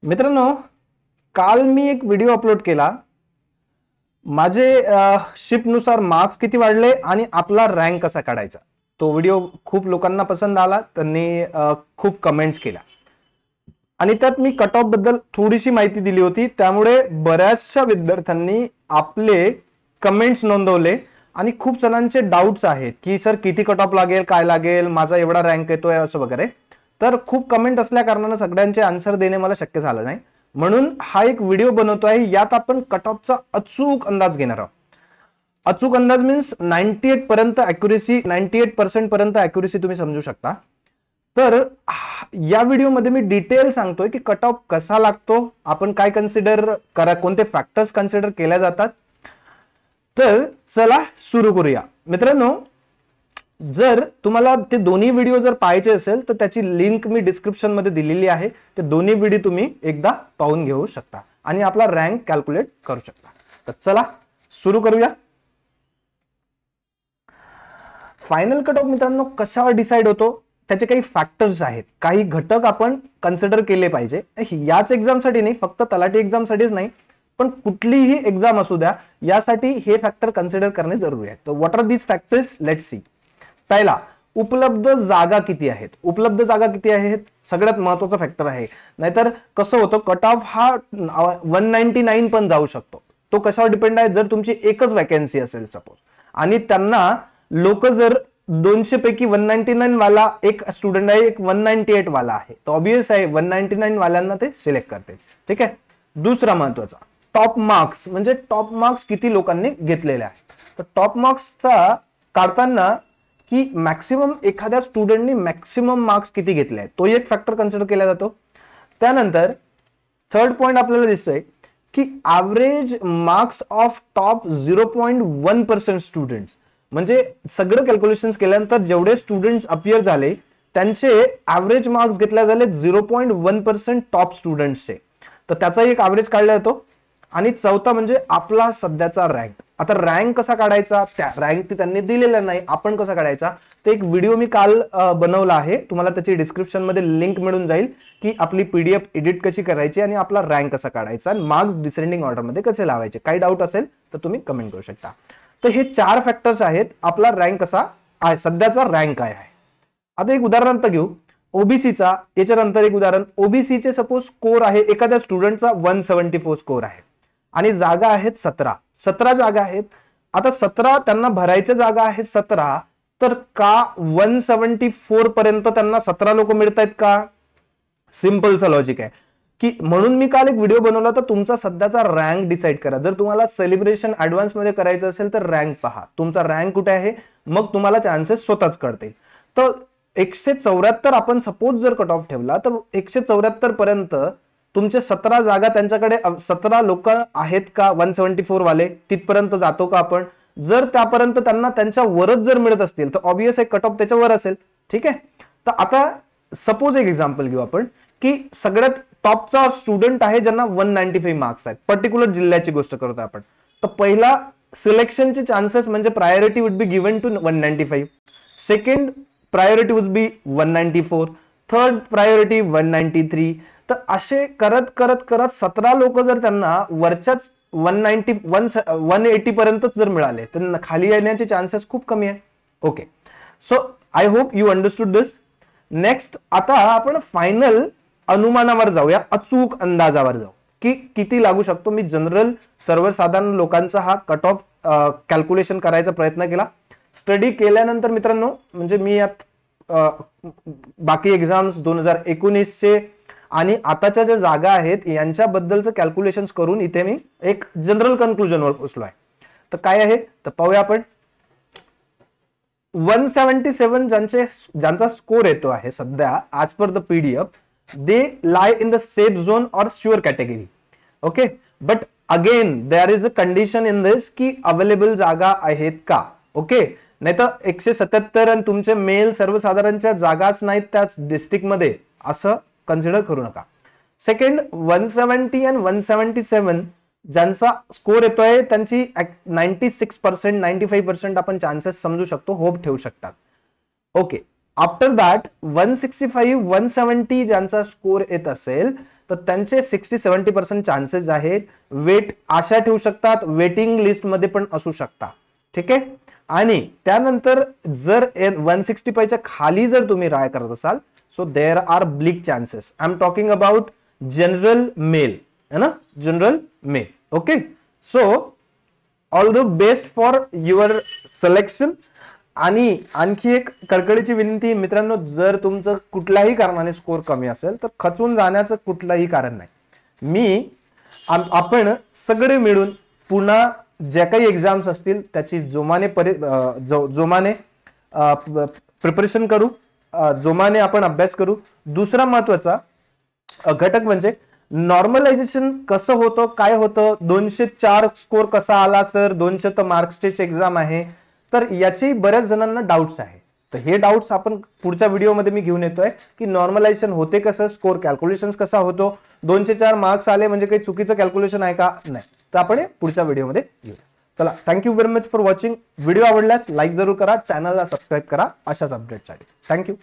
मित्रांनो, काल मी एक व्हिडिओ अपलोड केला. माझे शिफ्टनुसार मार्क्स किती वाढले आणि आपला रँक कसा काढायचा. तो व्हिडिओ खूप लोकांना पसंत आला. त्यांनी खूप कमेंट्स केल्या आणि त्यात मी कट ऑफ बद्दल थोडीशी माहिती दिली होती. त्यामुळे बऱ्याचशा विद्यार्थ्यांनी आपले कमेंट्स नोंदवले आणि खूप जणांचे डाऊट्स आहेत की सर किती कट ऑफ लागेल, काय लागेल, माझा एवढा रँक येतोय असं वगैरे. तर खूप कमेंट असल्या कारणाने सगळ्यांचे आन्सर देणे मला शक्य झालं नाही, म्हणून हा एक व्हिडिओ बनवतोय. यात आपण कट ऑफचा अचूक अंदाज घेणार आहोत. अचूक अंदाज मीन्स 98 पर्यंत अॅक्युरेसी, 98% पर्यंत अॅक्युरेसी तुम्ही समजू शकता. तर या व्हिडिओमध्ये मी डिटेल सांगतोय की कट ऑफ कसा लागतो, आपण काय कन्सिडर करा, कोणते फॅक्टर्स कन्सिडर केल्या जातात. तर चला सुरू करूया. मित्रांनो, जर तुम्हाला ते दोन्ही व्हिडिओ जर पाहायचे असेल तर त्याची लिंक मी डिस्क्रिप्शन मध्ये दिलेली आहे. ते दोन्ही व्हिडिओ तुम्ही एकदा पाहून घेऊ शकता आणि आपला रँक कॅल्क्युलेट करू शकता. तर चला सुरू करूया. फायनल कट ऑफ मित्रांनो कशावर डिसाइड होतो, त्याचे काही फॅक्टर्स आहेत, काही घटक आपण कन्सिडर केले पाहिजे. याच एक्झामसाठी नाही, फक्त तलाठी एक्झामसाठीच नाही, पण कुठलीही एक्झाम असू द्या, यासाठी हे फॅक्टर कन्सिडर करणे जरुरी आहे. तर what are these factors, let's see. पहिला, उपलब्ध जागा किती आहेत. उपलब्ध जागा किती आहेत सगळ्यात महत्वाचा फॅक्टर आहे. नाहीतर कसं होतं, कट ऑफ हा 199 पण जाऊ शकतो. तो कशावर डिपेंड आहे, जर तुमची एकच वॅकन्सी असेल सपोज आणि त्यांना लोक जर 200 पैकी 199 वाला एक स्टुडंट आहे, एक 198 वाला आहे, तर ऑब्विस आहे 199 वाल्यांना ते सिलेक्ट करते. ठीक आहे. दुसरा महत्वाचा, टॉप मार्क्स, म्हणजे टॉप मार्क्स किती लोकांनी घेतलेले आहेत. तर टॉप मार्क्सचा काढताना की मॅक्सिमम एखाद्या स्टुडंटनी मॅक्सिमम मार्क्स किती घेतले आहेत, तो एक फॅक्टर कन्सिडर केला जातो. त्यानंतर थर्ड पॉइंट आपल्याला दिसतोय की average marks of top 0.1% student, म्हणजे सगळं कॅल्क्युलेशन केल्यानंतर जेवढे स्टुडंट्स अपियर झाले त्यांचे ऍव्हरेज मार्क्स घेतले झाले 0.1% टॉप स्टुडंट्सचे. तर त्याचा एक ऍव्हरेज काढला जातो. आणि चौथा म्हणजे आपला सध्याचा रँक. आता रँक कसा काढायचा, त्या रँक त्यांनी दिलेला नाही, आपण कसा काढायचा, ते एक व्हिडिओ मी काल बनवला आहे. तुम्हाला त्याची डिस्क्रिप्शन मध्ये लिंक मिळून जाईल की आपली पीडीएफ एडिट कशी करायची आणि आपला रँक कसा काढायचा आणि मार्क्स डिसेंडिंग ऑर्डर मध्ये कसे लावायचे. काही डाऊट असेल तर तुम्ही कमेंट करू शकता. तर हे 4 फॅक्टर्स आहेत, आपला रँक कसा आहे, सध्याचा रँक काय आहे. आता एक उदाहरण घेऊ ओबीसीचा. याच्यानंतर एक उदाहरण, ओबीसीचे सपोज स्कोर आहे, एखाद्या स्टुडंटचा 174 स्कोर आहे आणि जागा आहेत 17 जागा आहेत. आता 17 त्यांना भरायच्या जागा आहेत 17, तर का 174 पर्यंत त्यांना 17 लोक मिळत आहेत का. सिंपलचं लॉजिक आहे की म्हणून मी काल एक व्हिडिओ बनवला, तर तुमचा सध्याचा रँक डिसाईड करा. जर तुम्हाला सेलिब्रेशन ऍडव्हान्स मध्ये करायचं असेल तर रँक पहा, तुमचा रँक कुठे आहे, मग तुम्हाला चान्सेस स्वतःच कळतील. तर 174 आपण सपोज जर कट ऑफ ठेवला तर 174 पर्यंत तुमचे 17 जागा, त्यांच्याकडे 17 लोक आहेत का 174 वाले, तिथपर्यंत जातो का आपण. जर त्यापर्यंत त्यांना त्यांच्या वरच जर मिळत असतील तर ऑब्वियस एक कट ऑफ त्याच्यावर असेल. ठीक आहे. तर आता सपोज एक एक्झाम्पल घेऊ आपण की सगळ्यात टॉपचा स्टुडंट आहे ज्यांना 195 मार्क्स आहेत, पर्टिक्युलर जिल्ह्याची गोष्ट करतो आपण. तर पहिला सिलेक्शनचे चान्सेस म्हणजे priority would be given to 195, second priority would be 194, third priority 193. तर असे करत करत करत 17 लोक जर त्यांना वरच्याच 180 पर्यंतच जर मिळाले तर खाली येण्याचे चान्सेस खूप कमी आहे. Okay, so I hope you understood this. Next आता आपण फायनल अनुमानावर जाऊया, अचूक अंदाजावर जाऊ की किती लागू शकतो. मी जनरल सर्वसाधारण लोकांचा हा कट ऑफ कॅल्क्युलेशन करायचा प्रयत्न केला. स्टडी केल्यानंतर मित्रांनो, म्हणजे मी यात बाकी एक्झाम्स 2019चे आणि आताच्या ज्या जागा आहेत यांच्याबद्दलचं कॅल्क्युलेशन करून इथे मी एक जनरल कन्क्लुजनवर पोहोचलो आहे. तर काय आहे तर पाहूया आपण. 177 ज्यांचा स्कोर येतो आहे सध्या as per the PDF, they lie in the safe zone or sure category. Okay, but again there is a condition in this की अवेलेबल जागा आहेत का. ओके, नाही तर 177 आणि तुमचे मेल सर्वसाधारणच्या जागाच नाहीत त्याच डिस्ट्रिक्टमध्ये, असं कन्सिडर करू नका. सेकंड, 170 आणि 177 ज्यांचा स्कोर येतोय त्यांची 96%, 95% आपण चान्सेस समजू शकतो, होप ठेवू शकतात. ओके, आफ्टर दॅट 165 170 ज्यांचा स्कोर येत असेल तर त्यांचे 60-70% चान्सेस आहेत वेट अशा ठेवू शकतात, वेटिंग लिस्ट मध्ये पण असू शकता. ठीक आहे. आणि त्यानंतर जर 165 च्या खाली जर तुम्ही राय करत असाल so there are bleak chances. I am talking about general male, है ना, general male. Okay. So all the best for your selection. आणि आणखी एक कळकळीची विनंती मित्रांनो, जर तुमचं कुठल्याही कारणाने स्कोर कमी असेल तर खचून जाण्याचं कुठलंही कारण नाही. आपण सगळे मिळून पुन्हा ज्या काही एक्झाम्स असतील त्याची जोमाने प्रिपरेशन करू, जोमाने आपण अभ्यास करू. दुसरा महत्वाचा घटक म्हणजे नॉर्मलायझेशन कसं होतं, काय होतं, 204 स्कोर कसा आला सर, 200 तर मार्क्सची एक्झाम आहे. तर याची बऱ्याच जणांना डाऊट्स आहे. तर हे डाऊट्स आपण पुढच्या व्हिडिओमध्ये मी घेऊन येतोय की नॉर्मलायझेशन होते कसं, स्कोर कॅल्क्युलेशन कसा होतो, 204 मार्क्स आले म्हणजे काही चुकीचं कॅल्क्युलेशन आहे का, नाही. तर आपण पुढच्या व्हिडिओमध्ये घेऊ. चला, thank you very much for watching. Video आवडल्यास लाईक जरूर करा, चॅनलला सबस्क्राईब करा अशाच अपडेटसाठी. थँक्यू.